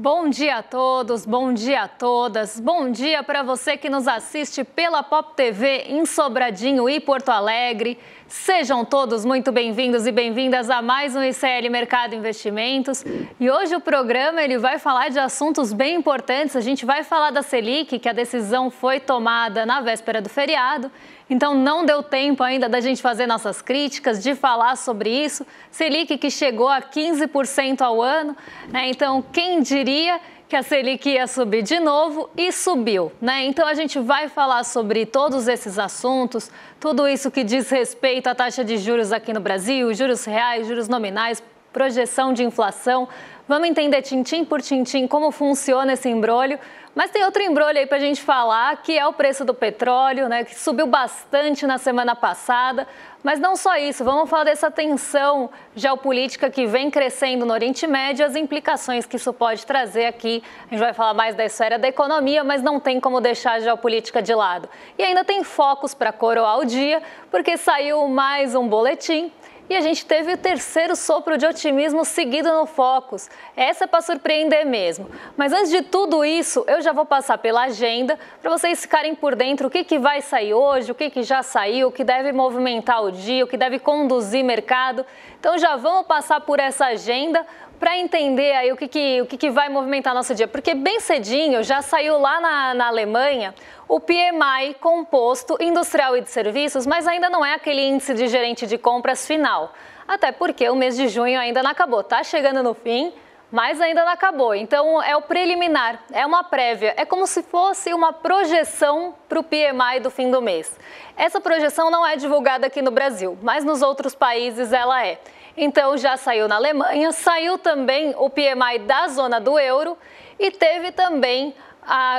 Bom dia a todos, bom dia a todas, bom dia para você que nos assiste pela Pop TV em Sobradinho e Porto Alegre. Sejam todos muito bem-vindos e bem-vindas a mais um ICL Mercado Investimentos. E hoje o programa ele vai falar de assuntos bem importantes. A gente vai falar da Selic, que a decisão foi tomada na véspera do feriado. Então não deu tempo ainda da gente fazer nossas críticas, de falar sobre isso. Selic que chegou a 15% ao ano, né? Então quem diria que a Selic ia subir de novo e subiu, né? Então a gente vai falar sobre todos esses assuntos, tudo isso que diz respeito à taxa de juros aqui no Brasil, juros reais, juros nominais, projeção de inflação. Vamos entender tintim por tintim como funciona esse imbróglio. Mas tem outro imbróglio aí para a gente falar, que é o preço do petróleo, né, que subiu bastante na semana passada. Mas não só isso, vamos falar dessa tensão geopolítica que vem crescendo no Oriente Médio, as implicações que isso pode trazer aqui. A gente vai falar mais da esfera da economia, mas não tem como deixar a geopolítica de lado. E ainda tem focos para coroar o dia, porque saiu mais um boletim. E a gente teve o terceiro sopro de otimismo seguido no Focus. Essa é para surpreender mesmo. Mas antes de tudo isso, eu já vou passar pela agenda para vocês ficarem por dentro o que vai sair hoje, o que já saiu, o que deve movimentar o dia, o que deve conduzir mercado. Então já vamos passar por essa agenda para entender aí o que vai movimentar nosso dia. Porque bem cedinho já saiu lá na Alemanha o PMI composto industrial e de serviços, mas ainda não é aquele índice de gerente de compras final. Até porque o mês de junho ainda não acabou. Está chegando no fim, mas ainda não acabou. Então é o preliminar, é uma prévia. É como se fosse uma projeção para o PMI do fim do mês. Essa projeção não é divulgada aqui no Brasil, mas nos outros países ela é. Então já saiu na Alemanha, saiu também o PMI da zona do euro e teve também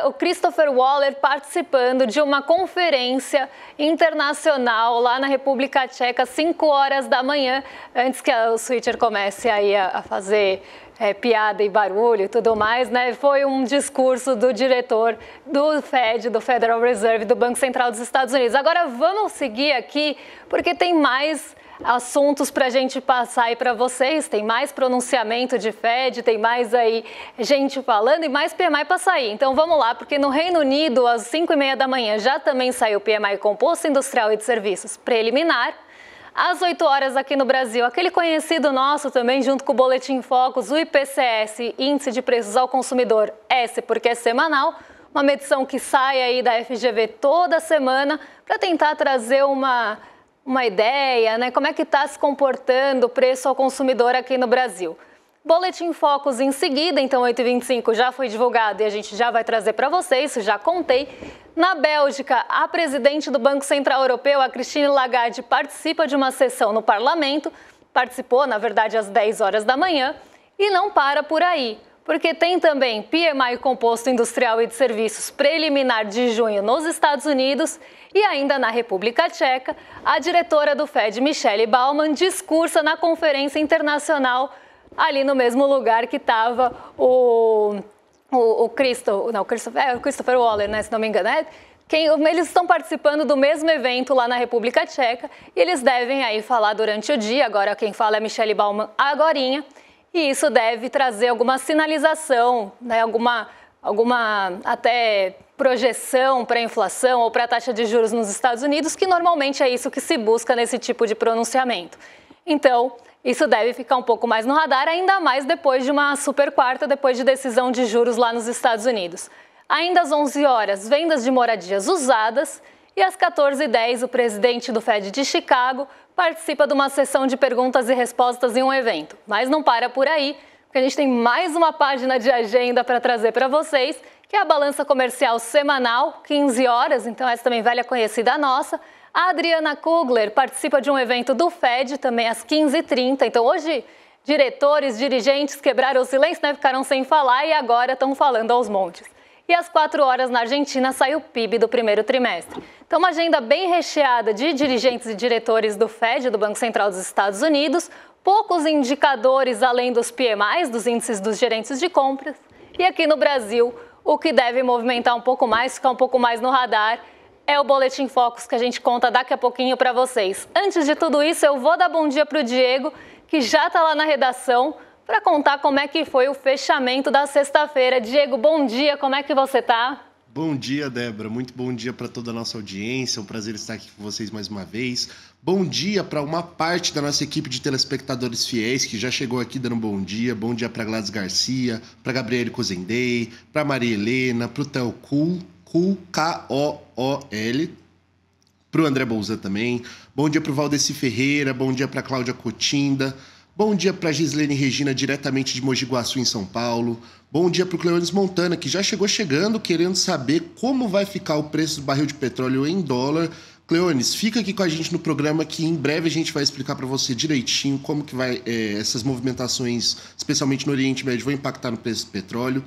o Christopher Waller participando de uma conferência internacional lá na República Tcheca, 5 horas da manhã, antes que o Twitter comece aí a fazer piada e barulho e tudo mais, né? Foi um discurso do diretor do Fed, do Federal Reserve, do Banco Central dos Estados Unidos. Agora vamos seguir aqui, porque tem mais assuntos para a gente passar aí para vocês, tem mais pronunciamento de Fed, tem mais aí gente falando e mais PMI para sair. Então vamos lá, porque no Reino Unido, às 5h30 da manhã, já também saiu o PMI composto industrial e de serviços preliminar. Às 8 horas aqui no Brasil, aquele conhecido nosso também, junto com o Boletim Focus, o IPCS, Índice de Preços ao Consumidor, S, porque é semanal, uma medição que sai aí da FGV toda semana para tentar trazer uma ideia, né? Como é que está se comportando o preço ao consumidor aqui no Brasil. Boletim Focus em seguida, então 8h25 já foi divulgado e a gente já vai trazer para vocês, já contei. Na Bélgica, a presidente do Banco Central Europeu, a Christine Lagarde, participa de uma sessão no parlamento, participou, na verdade, às 10 horas da manhã, e não para por aí. Porque tem também PMI composto industrial e de serviços preliminar de junho nos Estados Unidos e ainda na República Tcheca, a diretora do Fed, Michelle Baumann, discursa na conferência internacional ali no mesmo lugar que estava o Christopher Waller, né, se não me engano, né? Eles estão participando do mesmo evento lá na República Tcheca e eles devem aí falar durante o dia. Agora quem fala é Michelle Baumann agorinha. E isso deve trazer alguma sinalização, né, alguma até projeção para a inflação ou para a taxa de juros nos Estados Unidos, que normalmente é isso que se busca nesse tipo de pronunciamento. Então, isso deve ficar um pouco mais no radar, ainda mais depois de uma super quarta, depois de decisão de juros lá nos Estados Unidos. Ainda às 11 horas, vendas de moradias usadas. E às 14h10, o presidente do Fed de Chicago participa de uma sessão de perguntas e respostas em um evento. Mas não para por aí, porque a gente tem mais uma página de agenda para trazer para vocês, que é a balança comercial semanal, 15 horas, então essa também velha conhecida nossa. A Adriana Kugler participa de um evento do Fed, também às 15h30. Então hoje, diretores, dirigentes quebraram o silêncio, né? Ficaram sem falar e agora estão falando aos montes. E às 4 horas na Argentina sai o PIB do primeiro trimestre. Então uma agenda bem recheada de dirigentes e diretores do Fed, do Banco Central dos Estados Unidos, poucos indicadores além dos PMIs, dos índices dos gerentes de compras. E aqui no Brasil, o que deve movimentar um pouco mais, ficar um pouco mais no radar, é o Boletim Focus que a gente conta daqui a pouquinho para vocês. Antes de tudo isso, eu vou dar bom dia para o Diego, que já está lá na redação, para contar como é que foi o fechamento da sexta-feira. Diego, bom dia, como é que você tá? Bom dia, Débora. Muito bom dia para toda a nossa audiência. É um prazer estar aqui com vocês mais uma vez. Bom dia para uma parte da nossa equipe de telespectadores fiéis que já chegou aqui dando bom dia. Bom dia para Gladys Garcia, para Gabriele Cozendei, para Maria Helena, para o Theo Kool, K-O-O-L, para o André Bolzan também. Bom dia para o Valdeci Ferreira, bom dia para Cláudia Cotinda. Bom dia para Gislene Regina, diretamente de Mogi Guaçu, em São Paulo. Bom dia para o Cleones Montana, que já chegou chegando, querendo saber como vai ficar o preço do barril de petróleo em dólar. Cleones, fica aqui com a gente no programa que em breve a gente vai explicar para você direitinho como que vai essas movimentações, especialmente no Oriente Médio, vão impactar no preço do petróleo.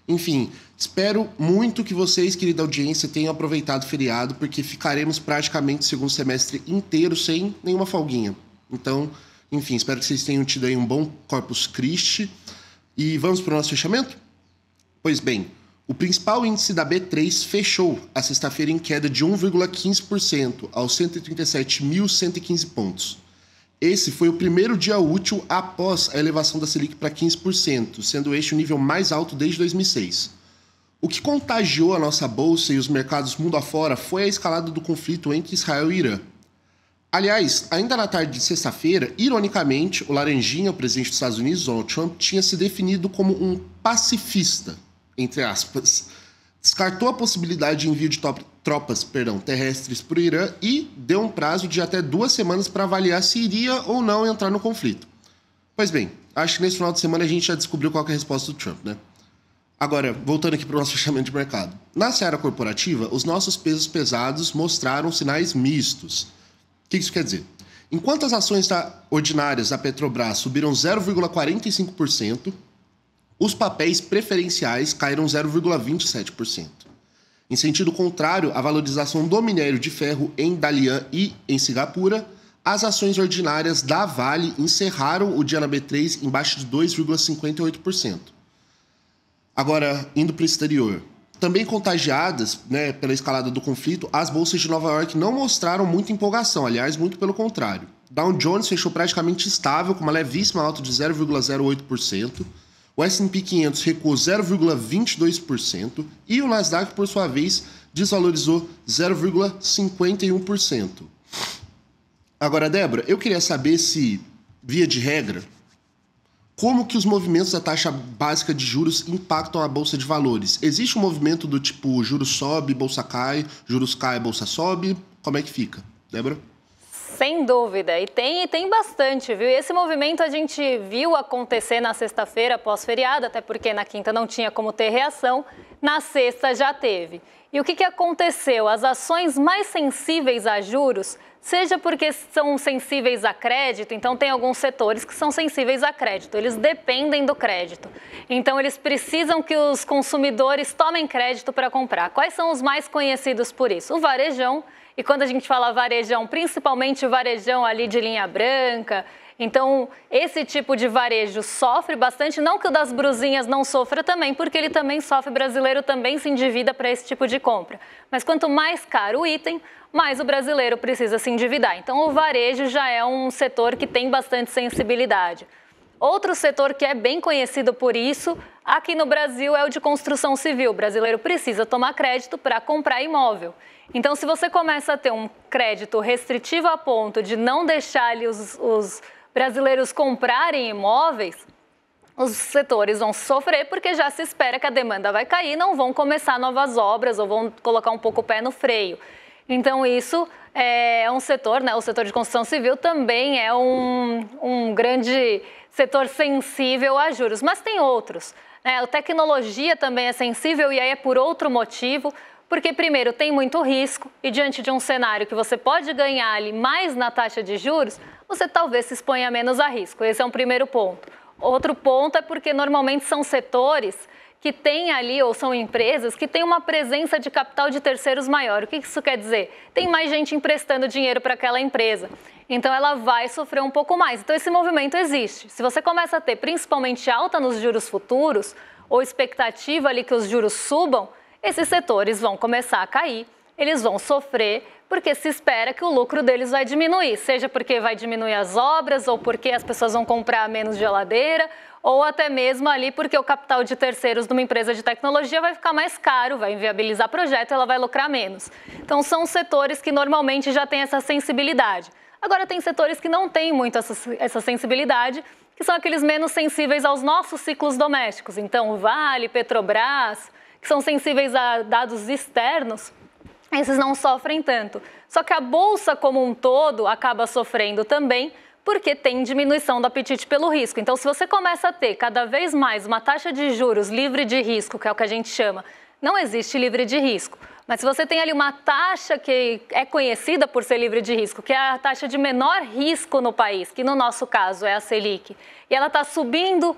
Enfim, espero muito que vocês, querida audiência, tenham aproveitado o feriado, porque ficaremos praticamente o segundo semestre inteiro sem nenhuma folguinha. Então, enfim, espero que vocês tenham tido aí um bom Corpus Christi. E vamos para o nosso fechamento? Pois bem, o principal índice da B3 fechou a sexta-feira em queda de 1,15% aos 137.115 pontos. Esse foi o primeiro dia útil após a elevação da Selic para 15%, sendo este o nível mais alto desde 2006. O que contagiou a nossa bolsa e os mercados mundo afora foi a escalada do conflito entre Israel e Irã. Aliás, ainda na tarde de sexta-feira, ironicamente, o Laranjinha, o presidente dos Estados Unidos, Donald Trump, tinha se definido como um pacifista, entre aspas. Descartou a possibilidade de envio de tropas terrestres para o Irã e deu um prazo de até 2 semanas para avaliar se iria ou não entrar no conflito. Pois bem, acho que nesse final de semana a gente já descobriu qual que é a resposta do Trump, né? Agora, voltando aqui para o nosso fechamento de mercado. Na seara corporativa, os nossos pesos pesados mostraram sinais mistos. O que isso quer dizer? Enquanto as ações ordinárias da Petrobras subiram 0,45%, os papéis preferenciais caíram 0,27%. Em sentido contrário, a valorização do minério de ferro em Dalian e em Singapura, as ações ordinárias da Vale encerraram o dia na B3 em baixa de 2,58%. Agora, indo para o exterior. Também contagiadas, pela escalada do conflito, as bolsas de Nova York não mostraram muita empolgação, aliás, muito pelo contrário. Dow Jones fechou praticamente estável, com uma levíssima alta de 0,08%, o S&P 500 recuou 0,22% e o Nasdaq, por sua vez, desvalorizou 0,51%. Agora, Débora, eu queria saber se, via de regra, como que os movimentos da taxa básica de juros impactam a Bolsa de Valores? Existe um movimento do tipo juros sobe, bolsa cai, juros cai, bolsa sobe? Como é que fica? Débora? Sem dúvida, e tem bastante, viu? E esse movimento a gente viu acontecer na sexta-feira pós-feriado, até porque na quinta não tinha como ter reação, na sexta já teve. E o que aconteceu? As ações mais sensíveis a juros, seja porque são sensíveis a crédito, então tem alguns setores que são sensíveis a crédito, eles dependem do crédito. Então eles precisam que os consumidores tomem crédito para comprar. Quais são os mais conhecidos por isso? O varejão, e quando a gente fala varejão, principalmente o varejão ali de linha branca. Então, esse tipo de varejo sofre bastante, não que o das brusinhas não sofra também, porque ele também sofre, o brasileiro também se endivida para esse tipo de compra. Mas quanto mais caro o item, mais o brasileiro precisa se endividar. Então, o varejo já é um setor que tem bastante sensibilidade. Outro setor que é bem conhecido por isso, aqui no Brasil, é o de construção civil. O brasileiro precisa tomar crédito para comprar imóvel. Então, se você começa a ter um crédito restritivo a ponto de não deixar ali os brasileiros comprarem imóveis, os setores vão sofrer porque já se espera que a demanda vai cair, não vão começar novas obras ou vão colocar um pouco o pé no freio. Então, isso é um setor, o setor de construção civil também é um grande setor sensível a juros, mas tem outros. A tecnologia também é sensível e aí é por outro motivo, porque primeiro tem muito risco e diante de um cenário que você pode ganhar ali mais na taxa de juros, você talvez se exponha menos a risco. Esse é um primeiro ponto. Outro ponto é porque normalmente são setores que têm ali, ou são empresas que têm uma presença de capital de terceiros maior. O que isso quer dizer? Tem mais gente emprestando dinheiro para aquela empresa. Então, ela vai sofrer um pouco mais. Então, esse movimento existe. Se você começa a ter principalmente alta nos juros futuros, ou expectativa ali que os juros subam, esses setores vão começar a cair, eles vão sofrer, porque se espera que o lucro deles vai diminuir, seja porque vai diminuir as obras, ou porque as pessoas vão comprar menos geladeira, ou até mesmo ali porque o capital de terceiros de uma empresa de tecnologia vai ficar mais caro, vai inviabilizar projeto e ela vai lucrar menos. Então, são setores que normalmente já têm essa sensibilidade. Agora, tem setores que não têm muito essa sensibilidade, que são aqueles menos sensíveis aos nossos ciclos domésticos. Então, Vale, Petrobras, que são sensíveis a dados externos, esses não sofrem tanto. Só que a Bolsa como um todo acaba sofrendo também, porque tem diminuição do apetite pelo risco. Então, se você começa a ter cada vez mais uma taxa de juros livre de risco, que é o que a gente chama, não existe livre de risco, mas se você tem ali uma taxa que é conhecida por ser livre de risco, que é a taxa de menor risco no país, que no nosso caso é a Selic, e ela está subindo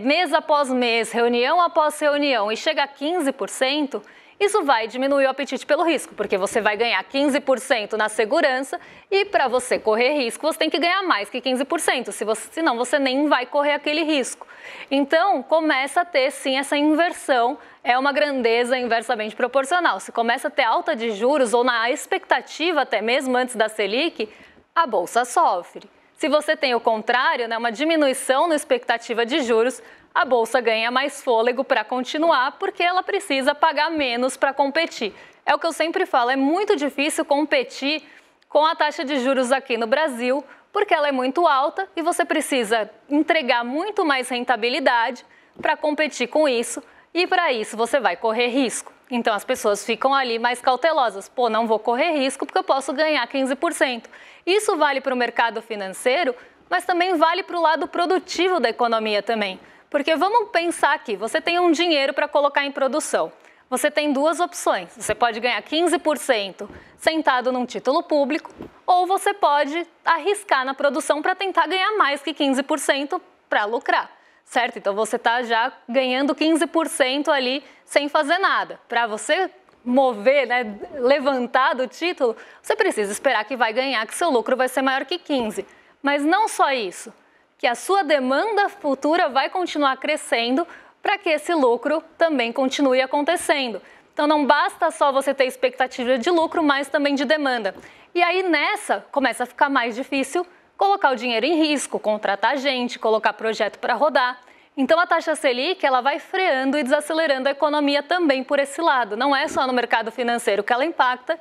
mês após mês, reunião após reunião, e chega a 15%, isso vai diminuir o apetite pelo risco, porque você vai ganhar 15% na segurança e para você correr risco, você tem que ganhar mais que 15%, senão você nem vai correr aquele risco. Então, começa a ter sim essa inversão, é uma grandeza inversamente proporcional. Se começa a ter alta de juros ou na expectativa até mesmo antes da Selic, a Bolsa sofre. Se você tem o contrário, né, uma diminuição na expectativa de juros, a Bolsa ganha mais fôlego para continuar, porque ela precisa pagar menos para competir. É o que eu sempre falo, é muito difícil competir com a taxa de juros aqui no Brasil, porque ela é muito alta e você precisa entregar muito mais rentabilidade para competir com isso, e para isso você vai correr risco. Então as pessoas ficam ali mais cautelosas. Pô, não vou correr risco porque eu posso ganhar 15%. Isso vale para o mercado financeiro, mas também vale para o lado produtivo da economia também. Porque vamos pensar aqui, você tem um dinheiro para colocar em produção. Você tem duas opções. Você pode ganhar 15% sentado num título público, ou você pode arriscar na produção para tentar ganhar mais que 15% para lucrar, certo? Então você está já ganhando 15% ali sem fazer nada. Para você mover, né, levantar do título, você precisa esperar que vai ganhar, que seu lucro vai ser maior que 15%. Mas não só isso, que a sua demanda futura vai continuar crescendo para que esse lucro também continue acontecendo. Então não basta só você ter expectativa de lucro, mas também de demanda. E aí nessa começa a ficar mais difícil colocar o dinheiro em risco, contratar gente, colocar projeto para rodar. Então a taxa Selic ela vai freando e desacelerando a economia também por esse lado. Não é só no mercado financeiro que ela impacta,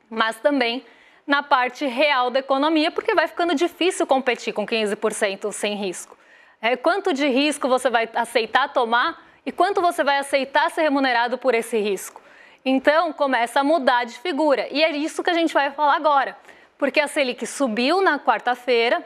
mas também na parte real da economia, porque vai ficando difícil competir com 15% sem risco. Quanto de risco você vai aceitar tomar e quanto você vai aceitar ser remunerado por esse risco? Então, começa a mudar de figura. E é isso que a gente vai falar agora. Porque a Selic subiu na quarta-feira,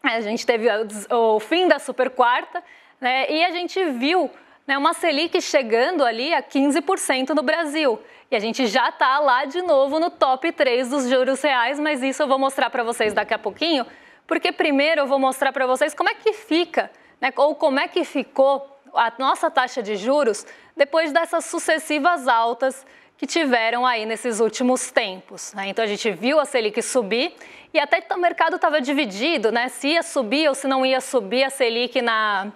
a gente teve o fim da super quarta, né, e a gente viu, né, uma Selic chegando ali a 15% no Brasil. E a gente já está lá de novo no top 3 dos juros reais, mas isso eu vou mostrar para vocês daqui a pouquinho, porque primeiro eu vou mostrar para vocês como é que fica, né, ou como é que ficou a nossa taxa de juros depois dessas sucessivas altas que tiveram aí nesses últimos tempos, né? Então a gente viu a Selic subir e até o mercado estava dividido, né, se ia subir ou se não ia subir a Selic na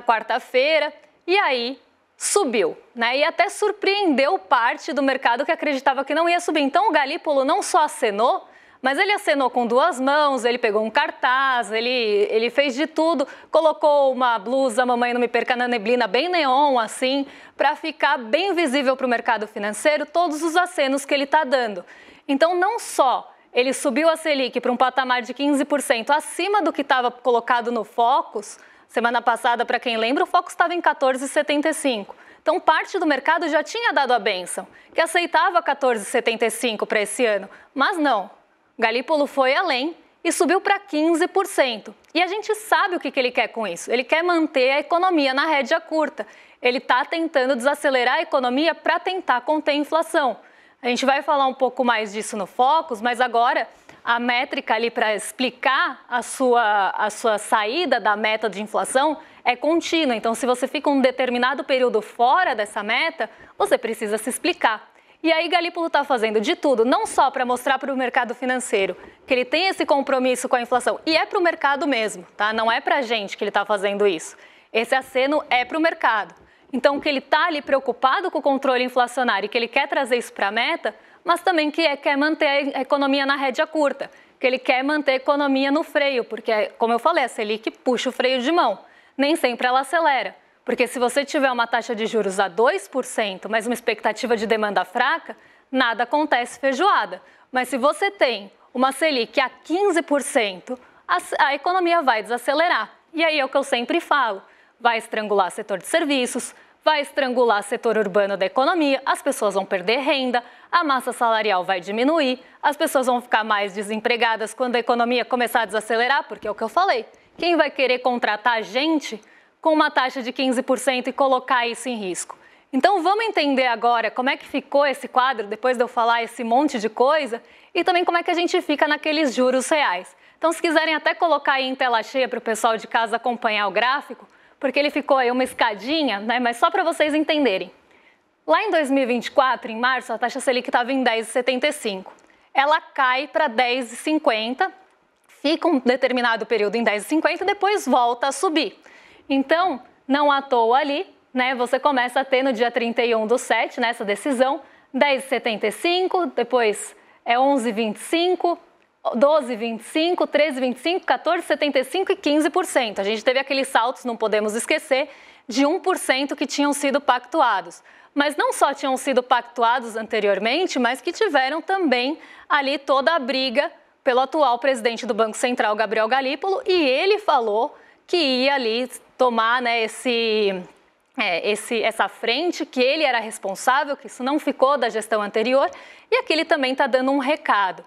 quarta-feira, e aí subiu, né? E até surpreendeu parte do mercado que acreditava que não ia subir. Então o Galípolo não só acenou, mas ele acenou com duas mãos, ele pegou um cartaz, ele fez de tudo, colocou uma blusa Mamãe Não Me Perca na Neblina bem neon, assim, para ficar bem visível para o mercado financeiro todos os acenos que ele está dando. Então não só ele subiu a Selic para um patamar de 15% acima do que estava colocado no Focus. Semana passada, para quem lembra, o Focus estava em 14,75. Então, parte do mercado já tinha dado a bênção, que aceitava 14,75 para esse ano. Mas não, Galípolo foi além e subiu para 15%. E a gente sabe o que ele quer com isso. Ele quer manter a economia na rédea curta. Ele está tentando desacelerar a economia para tentar conter a inflação. A gente vai falar um pouco mais disso no Focus, mas agora a métrica ali para explicar a sua saída da meta de inflação é contínua. Então, se você fica um determinado período fora dessa meta, você precisa se explicar. E aí Galípolo está fazendo de tudo, não só para mostrar para o mercado financeiro que ele tem esse compromisso com a inflação, e é para o mercado mesmo, tá? Não é para a gente que ele está fazendo isso. Esse aceno é para o mercado. Então, que ele está ali preocupado com o controle inflacionário e que ele quer trazer isso para a meta, mas também que quer manter a economia na rédea curta, que ele quer manter a economia no freio, porque, como eu falei, a Selic puxa o freio de mão. nem sempre ela acelera. Porque se você tiver uma taxa de juros a 2%, mas uma expectativa de demanda fraca, nada acontece feijoada. Mas se você tem uma Selic a 15%, a economia vai desacelerar. E aí é o que eu sempre falo, vai estrangular setor de serviços, vai estrangular setor urbano da economia, as pessoas vão perder renda, a massa salarial vai diminuir, as pessoas vão ficar mais desempregadas quando a economia começar a desacelerar, porque é o que eu falei. Quem vai querer contratar gente com uma taxa de 15% e colocar isso em risco? Então vamos entender agora como é que ficou esse quadro, depois de eu falar esse monte de coisa, e também como é que a gente fica naqueles juros reais. Então se quiserem até colocar aí em tela cheia para o pessoal de casa acompanhar o gráfico, porque ele ficou aí uma escadinha, né? Mas só para vocês entenderem. Lá em 2024, em março, a taxa Selic estava em 10,75. Ela cai para 10,50, fica um determinado período em 10,50 e depois volta a subir. Então, não à toa ali, né? Você começa a ter no dia 31/7, nessa decisão, 10,75, depois é 11,25, 12,25, 13,25, 14,75 e 15%. A gente teve aqueles saltos, não podemos esquecer, de 1% que tinham sido pactuados. Mas não só tinham sido pactuados anteriormente, mas que tiveram também ali toda a briga pelo atual presidente do Banco Central, Gabriel Galípolo, e ele falou que ia ali tomar, né, essa frente, que ele era responsável, que isso não ficou da gestão anterior, e aqui ele também está dando um recado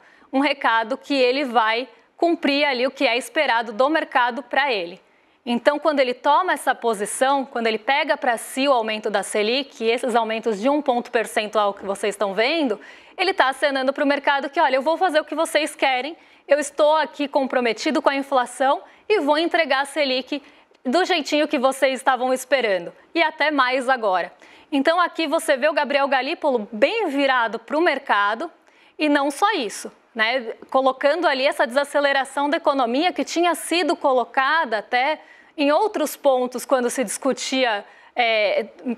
que ele vai cumprir ali o que é esperado do mercado para ele. Então, quando ele toma essa posição, quando ele pega para si o aumento da Selic, esses aumentos de 1 ponto percentual que vocês estão vendo, ele está acenando para o mercado que, olha, eu vou fazer o que vocês querem, eu estou aqui comprometido com a inflação e vou entregar a Selic do jeitinho que vocês estavam esperando, e até mais agora. Então, aqui você vê o Gabriel Galípolo bem virado para o mercado, e não só isso, né? Colocando ali essa desaceleração da economia que tinha sido colocada até em outros pontos quando se discutia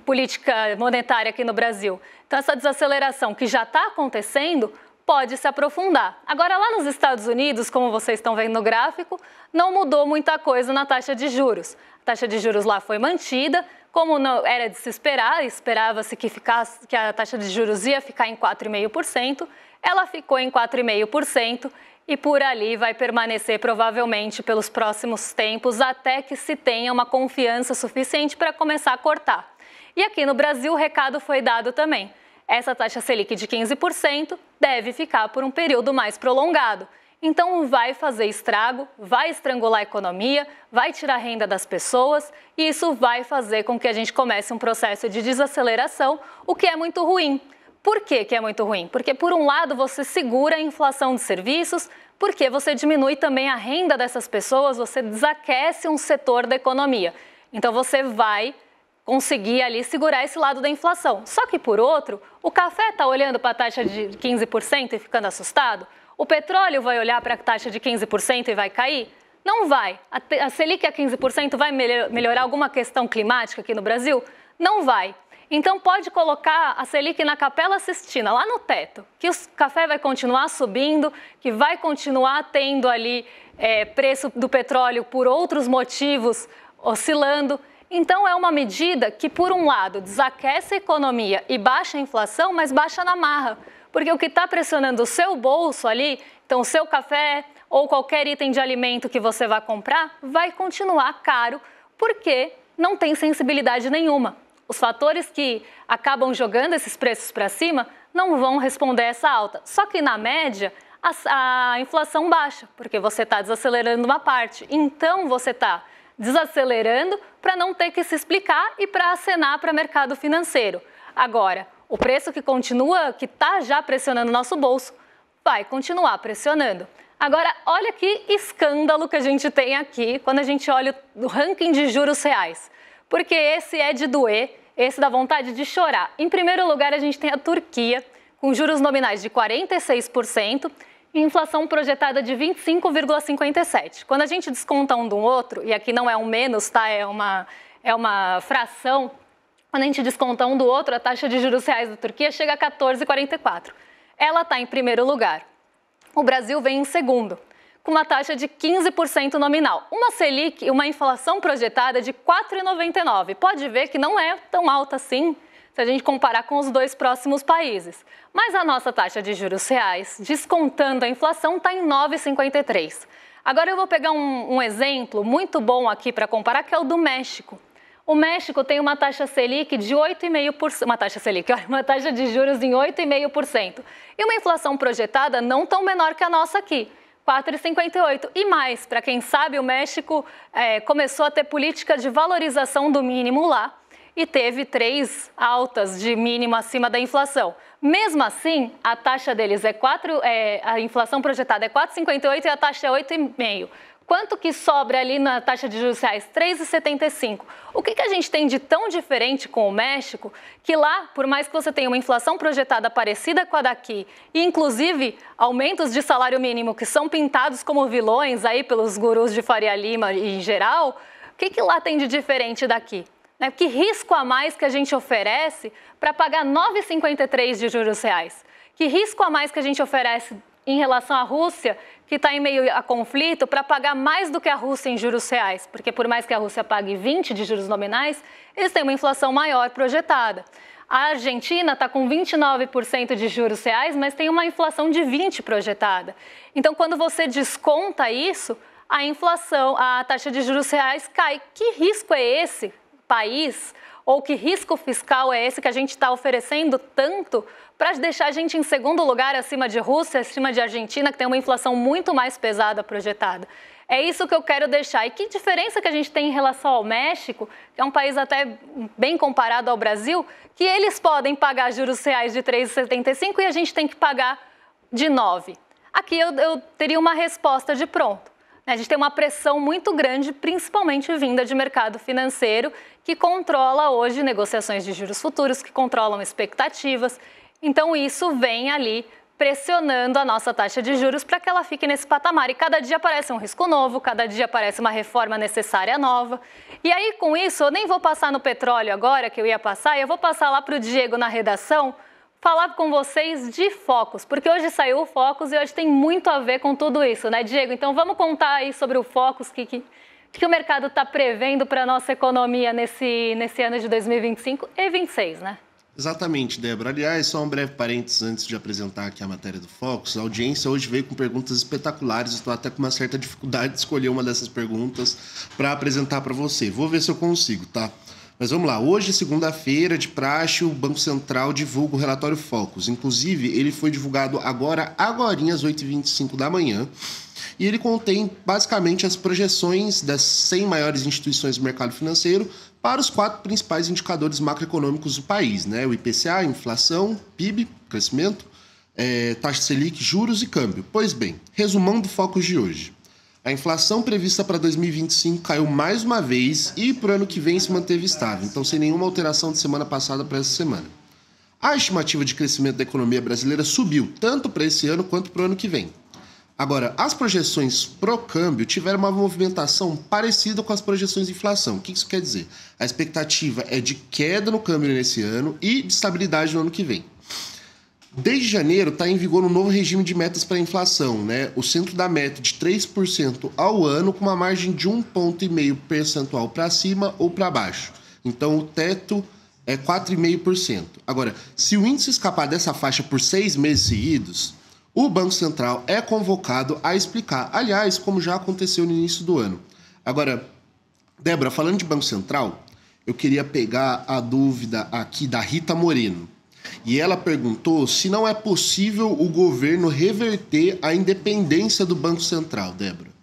política monetária aqui no Brasil. Então, essa desaceleração que já está acontecendo pode se aprofundar. Agora, lá nos Estados Unidos, como vocês estão vendo no gráfico, não mudou muita coisa na taxa de juros. A taxa de juros lá foi mantida, como não era de se esperar, esperava-se que a taxa de juros ia ficar em 4,5%, ela ficou em 4,5% e por ali vai permanecer provavelmente pelos próximos tempos até que se tenha uma confiança suficiente para começar a cortar. E aqui no Brasil o recado foi dado também. Essa taxa Selic de 15% deve ficar por um período mais prolongado. Então vai fazer estrago, vai estrangular a economia, vai tirar a renda das pessoas e isso vai fazer com que a gente comece um processo de desaceleração, o que é muito ruim. Por que é muito ruim? Porque, por um lado, você segura a inflação de serviços, porque você diminui também a renda dessas pessoas, você desaquece um setor da economia. Então, você vai conseguir ali segurar esse lado da inflação. Só que, por outro, o café está olhando para a taxa de 15% e ficando assustado? O petróleo vai olhar para a taxa de 15% e vai cair? Não vai. A Selic a 15% vai melhorar alguma questão climática aqui no Brasil? Não vai. Então pode colocar a Selic na Capela Sistina, lá no teto, que o café vai continuar subindo, que vai continuar tendo ali preço do petróleo por outros motivos oscilando. Então é uma medida que, por um lado, desaquece a economia e baixa a inflação, mas baixa na marra. Porque o que está pressionando o seu bolso ali, então o seu café ou qualquer item de alimento que você vai comprar, vai continuar caro, porque não tem sensibilidade nenhuma. Os fatores que acabam jogando esses preços para cima não vão responder essa alta. Só que, na média, a inflação baixa, porque você está desacelerando uma parte. Então, você está desacelerando para não ter que se explicar e para acenar para o mercado financeiro. Agora, o preço que está já pressionando o nosso bolso, vai continuar pressionando. Agora, olha que escândalo que a gente tem aqui quando a gente olha o ranking de juros reais. Porque esse é de doer, esse dá vontade de chorar. Em primeiro lugar, a gente tem a Turquia, com juros nominais de 46% e inflação projetada de 25,57%. Quando a gente desconta um do outro, e aqui não é um menos, tá? É uma fração, quando a gente desconta um do outro, a taxa de juros reais da Turquia chega a 14,44%. Ela está em primeiro lugar. O Brasil vem em segundo, com uma taxa de 15% nominal. Uma Selic, uma inflação projetada de 4,99. Pode ver que não é tão alta assim se a gente comparar com os dois próximos países. Mas a nossa taxa de juros reais, descontando a inflação, está em 9,53. Agora eu vou pegar um exemplo muito bom aqui para comparar, que é o do México. O México tem uma taxa Selic de 8,5%, uma taxa de juros em 8,5%. E uma inflação projetada não tão menor que a nossa aqui, 4,58. E mais, para quem sabe, o México começou a ter política de valorização do mínimo lá e teve 3 altas de mínimo acima da inflação. Mesmo assim, a taxa deles a inflação projetada é 4,58 e a taxa é 8,5. Quanto que sobra ali na taxa de juros reais? 3,75. O que a gente tem de tão diferente com o México, que lá, por mais que você tenha uma inflação projetada parecida com a daqui, e inclusive aumentos de salário mínimo que são pintados como vilões aí pelos gurus de Faria Lima e em geral, o que lá tem de diferente daqui? Que risco a mais que a gente oferece para pagar 9,53 de juros reais? Que risco a mais que a gente oferece em relação à Rússia, que está em meio a conflito, para pagar mais do que a Rússia em juros reais? Porque por mais que a Rússia pague 20 de juros nominais, eles têm uma inflação maior projetada. A Argentina está com 29% de juros reais, mas tem uma inflação de 20% projetada. Então, quando você desconta isso, a inflação, a taxa de juros reais cai. Que risco é esse, país, ou que risco fiscal é esse que a gente está oferecendo tanto para deixar a gente em segundo lugar acima de Rússia, acima de Argentina, que tem uma inflação muito mais pesada projetada? É isso que eu quero deixar. E que diferença que a gente tem em relação ao México, que é um país até bem comparado ao Brasil, que eles podem pagar juros reais de 3,75 e a gente tem que pagar de 9. Aqui eu teria uma resposta de pronto. A gente tem uma pressão muito grande, principalmente vinda de mercado financeiro, que controla hoje negociações de juros futuros, que controlam expectativas. Então, isso vem ali pressionando a nossa taxa de juros para que ela fique nesse patamar. E cada dia aparece um risco novo, cada dia aparece uma reforma necessária nova. E aí, com isso, eu nem vou passar no petróleo agora, que eu ia passar, eu vou passar lá para o Diego na redação, falar com vocês de Focus, porque hoje saiu o Focus e hoje tem muito a ver com tudo isso, né, Diego? Então vamos contar aí sobre o Focus, que o mercado está prevendo para a nossa economia nesse ano de 2025 e 2026, né? Exatamente, Débora. Aliás, só um breve parênteses antes de apresentar aqui a matéria do Focus. A audiência hoje veio com perguntas espetaculares. Estou até com uma certa dificuldade de escolher uma dessas perguntas para apresentar para você. Vou ver se eu consigo, tá? Mas vamos lá, hoje, segunda-feira, de praxe, o Banco Central divulga o relatório Focus. Inclusive, ele foi divulgado agorinha, às 8h25 da manhã. E ele contém, basicamente, as projeções das 100 maiores instituições do mercado financeiro para os 4 principais indicadores macroeconômicos do país, né? O IPCA, inflação, PIB, crescimento, taxa Selic, juros e câmbio. Pois bem, resumão do Focus de hoje. A inflação prevista para 2025 caiu mais uma vez e para o ano que vem se manteve estável, então sem nenhuma alteração de semana passada para essa semana. A estimativa de crescimento da economia brasileira subiu, tanto para esse ano quanto para o ano que vem. Agora, as projeções pro câmbio tiveram uma movimentação parecida com as projeções de inflação. O que isso quer dizer? A expectativa é de queda no câmbio nesse ano e de estabilidade no ano que vem. Desde janeiro está em vigor um novo regime de metas para a inflação, né? O centro dá meta de 3% ao ano, com uma margem de 1,5 ponto percentual para cima ou para baixo. Então, o teto é 4,5%. Agora, se o índice escapar dessa faixa por 6 meses seguidos, o Banco Central é convocado a explicar. Aliás, como já aconteceu no início do ano. Agora, Débora, falando de Banco Central, eu queria pegar a dúvida aqui da Rita Moreno. E ela perguntou se não é possível o governo reverter a independência do Banco Central, Débora.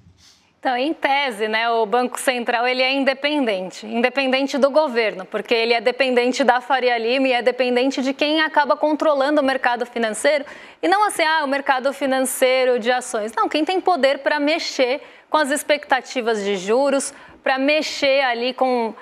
Então, em tese, né, o Banco Central ele é independente do governo, porque ele é dependente da Faria Lima e é dependente de quem acaba controlando o mercado financeiro. E não assim, o mercado financeiro de ações. Não, quem tem poder para mexer com as expectativas de juros, para mexer ali com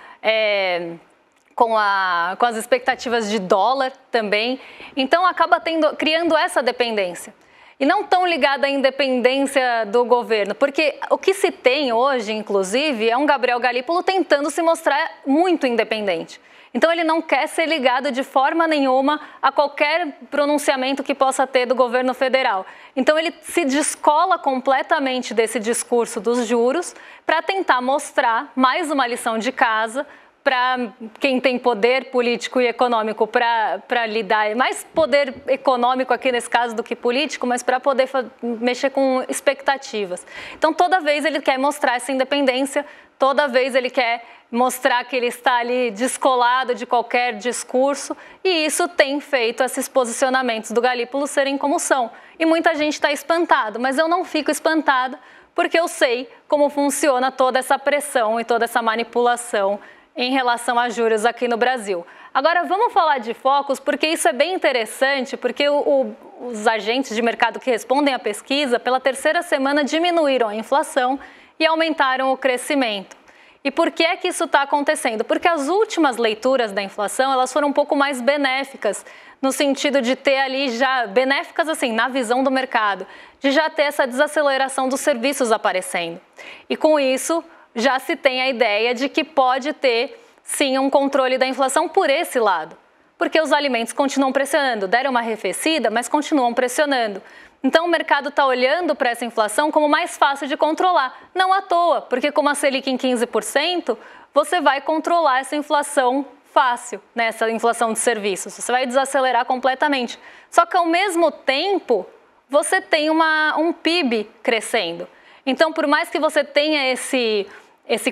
as expectativas de dólar também. Então, acaba criando essa dependência. E não tão ligada à independência do governo, porque o que se tem hoje, inclusive, é um Gabriel Galípolo tentando se mostrar muito independente. Então ele não quer ser ligado de forma nenhuma a qualquer pronunciamento que possa ter do governo federal. Então ele se descola completamente desse discurso dos juros para tentar mostrar mais uma lição de casa para quem tem poder político e econômico para lidar, mais poder econômico aqui nesse caso do que político, mas para poder mexer com expectativas. Então toda vez ele quer mostrar essa independência, toda vez ele quer mostrar que ele está ali descolado de qualquer discurso, e isso tem feito esses posicionamentos do Galípolo serem como são. E muita gente está espantado, mas eu não fico espantada porque eu sei como funciona toda essa pressão e toda essa manipulação em relação a juros aqui no Brasil. Agora vamos falar de focos, porque isso é bem interessante, porque os agentes de mercado que respondem à pesquisa, pela terceira semana diminuíram a inflação e aumentaram o crescimento. E por que é que isso está acontecendo? Porque as últimas leituras da inflação, elas foram um pouco mais benéficas, no sentido de ter ali já, benéficas assim, na visão do mercado, de já ter essa desaceleração dos serviços aparecendo. E com isso, já se tem a ideia de que pode ter, sim, um controle da inflação por esse lado. Porque os alimentos continuam pressionando, deram uma arrefecida, mas continuam pressionando. Então o mercado está olhando para essa inflação como mais fácil de controlar. Não à toa, porque como a Selic em 15%, você vai controlar essa inflação fácil, né? Essa inflação de serviços. Você vai desacelerar completamente. Só que ao mesmo tempo, você tem um PIB crescendo. Então, por mais que você tenha esse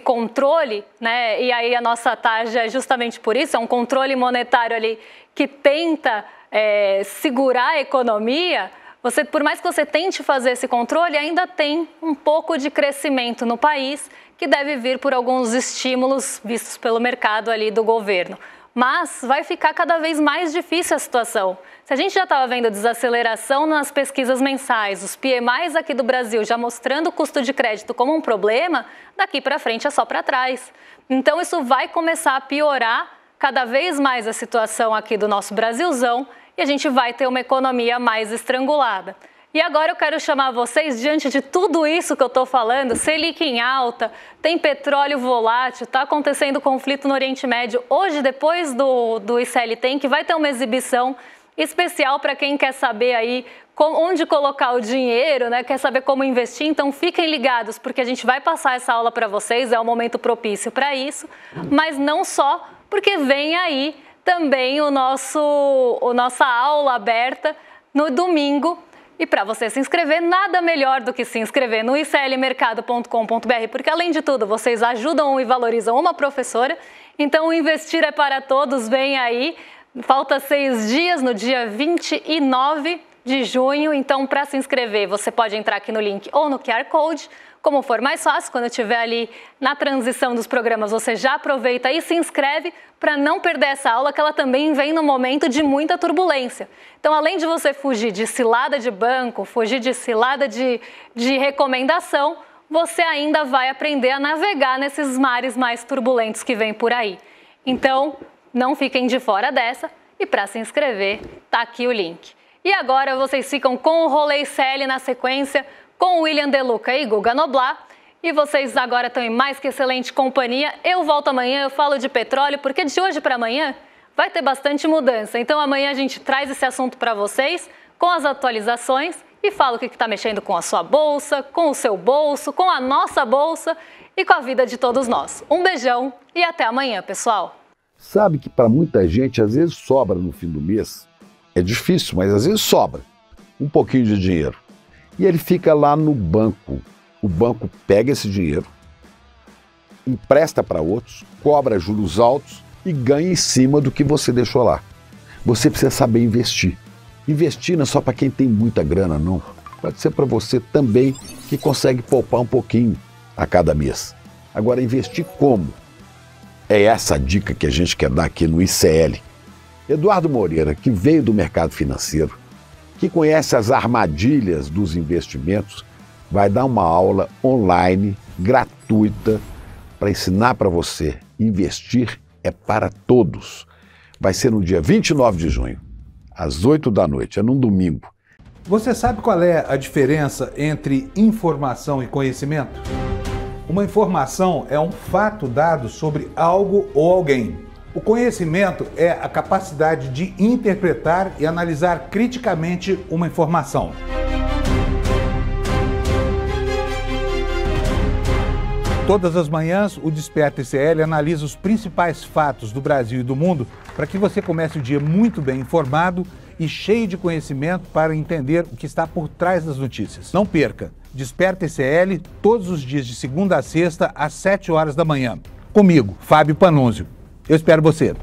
controle, né, e aí a nossa taxa é justamente por isso, é um controle monetário ali que tenta segurar a economia, por mais que você tente fazer esse controle, ainda tem um pouco de crescimento no país que deve vir por alguns estímulos vistos pelo mercado ali do governo. Mas vai ficar cada vez mais difícil a situação. Se a gente já estava vendo desaceleração nas pesquisas mensais, os PMIs aqui do Brasil já mostrando o custo de crédito como um problema, daqui para frente é só para trás. Então isso vai começar a piorar cada vez mais a situação aqui do nosso Brasilzão e a gente vai ter uma economia mais estrangulada. E agora eu quero chamar vocês, diante de tudo isso que eu estou falando, Selic em alta, tem petróleo volátil, está acontecendo conflito no Oriente Médio. Hoje, depois do ICL Tem, que vai ter uma exibição especial para quem quer saber aí onde colocar o dinheiro, né? Quer saber como investir, então fiquem ligados, porque a gente vai passar essa aula para vocês, é um momento propício para isso, mas não só, porque vem aí também nossa aula aberta no domingo. E para você se inscrever, nada melhor do que se inscrever no iclmercado.com.br, porque além de tudo, vocês ajudam e valorizam uma professora. Então o Investir é para Todos vem aí, falta 6 dias, no dia 29 de junho. Então para se inscrever, você pode entrar aqui no link ou no QR Code, como for mais fácil. Quando estiver ali na transição dos programas, você já aproveita e se inscreve para não perder essa aula, que ela também vem num momento de muita turbulência. Então, além de você fugir de cilada de banco, fugir de cilada de recomendação, você ainda vai aprender a navegar nesses mares mais turbulentos que vêm por aí. Então, não fiquem de fora dessa, e para se inscrever, tá aqui o link. E agora vocês ficam com o Rolê ICL na sequência, com o William De Luca e Guga Noblar. E vocês agora estão em mais que excelente companhia. Eu volto amanhã, eu falo de petróleo, porque de hoje para amanhã vai ter bastante mudança. Então amanhã a gente traz esse assunto para vocês, com as atualizações, e fala o que está mexendo com a sua bolsa, com o seu bolso, com a nossa bolsa e com a vida de todos nós. Um beijão e até amanhã, pessoal. Sabe que para muita gente às vezes sobra no fim do mês. É difícil, mas às vezes sobra um pouquinho de dinheiro. E ele fica lá no banco. O banco pega esse dinheiro, empresta para outros, cobra juros altos e ganha em cima do que você deixou lá. Você precisa saber investir. Investir não é só para quem tem muita grana, não. Pode ser para você também que consegue poupar um pouquinho a cada mês. Agora, investir como? É essa a dica que a gente quer dar aqui no ICL. Eduardo Moreira, que veio do mercado financeiro, que conhece as armadilhas dos investimentos, vai dar uma aula online, gratuita, para ensinar para você. Investir é para todos. Vai ser no dia 29 de junho, às 8 da noite, é num domingo. Você sabe qual é a diferença entre informação e conhecimento? Uma informação é um fato dado sobre algo ou alguém. O conhecimento é a capacidade de interpretar e analisar criticamente uma informação. Todas as manhãs, o Desperta ICL analisa os principais fatos do Brasil e do mundo para que você comece o dia muito bem informado e cheio de conhecimento para entender o que está por trás das notícias. Não perca! Desperta ICL todos os dias de segunda a sexta às 7 horas da manhã. Comigo, Fábio Panunzio. Eu espero você.